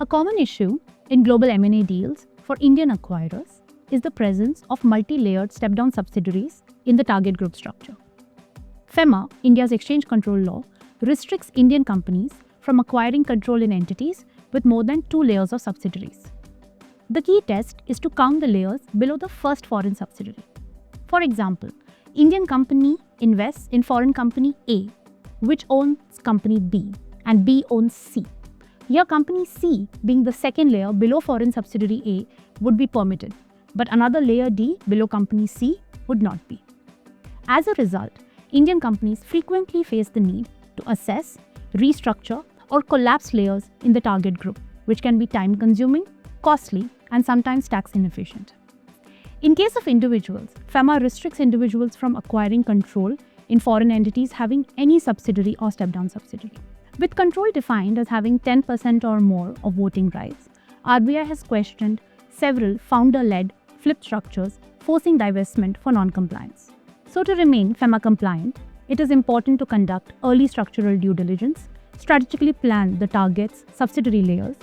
A common issue in global M&A deals for Indian acquirers is the presence of multi-layered step-down subsidiaries in the target group structure. FEMA, India's exchange control law, restricts Indian companies from acquiring control in entities with more than 2 layers of subsidiaries. The key test is to count the layers below the first foreign subsidiary. For example, Indian company invests in foreign company A, which owns company B, and B owns C. Here, company C, being the second layer below foreign subsidiary A, would be permitted, but another layer D below company C would not be. As a result, Indian companies frequently face the need to assess, restructure, or collapse layers in the target group, which can be time-consuming, costly, and sometimes tax inefficient. In case of individuals, FEMA restricts individuals from acquiring control in foreign entities having any subsidiary or step-down subsidiary. With control defined as having 10% or more of voting rights, RBI has questioned several founder-led flip structures forcing divestment for non-compliance. So to remain FEMA compliant, it is important to conduct early structural due diligence, strategically plan the target's subsidiary layers,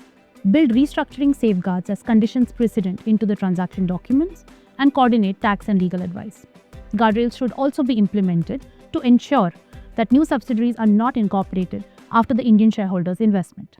build restructuring safeguards as conditions precedent into the transaction documents, and coordinate tax and legal advice. Guardrails should also be implemented to ensure that new subsidiaries are not incorporated after the Indian shareholders' investment.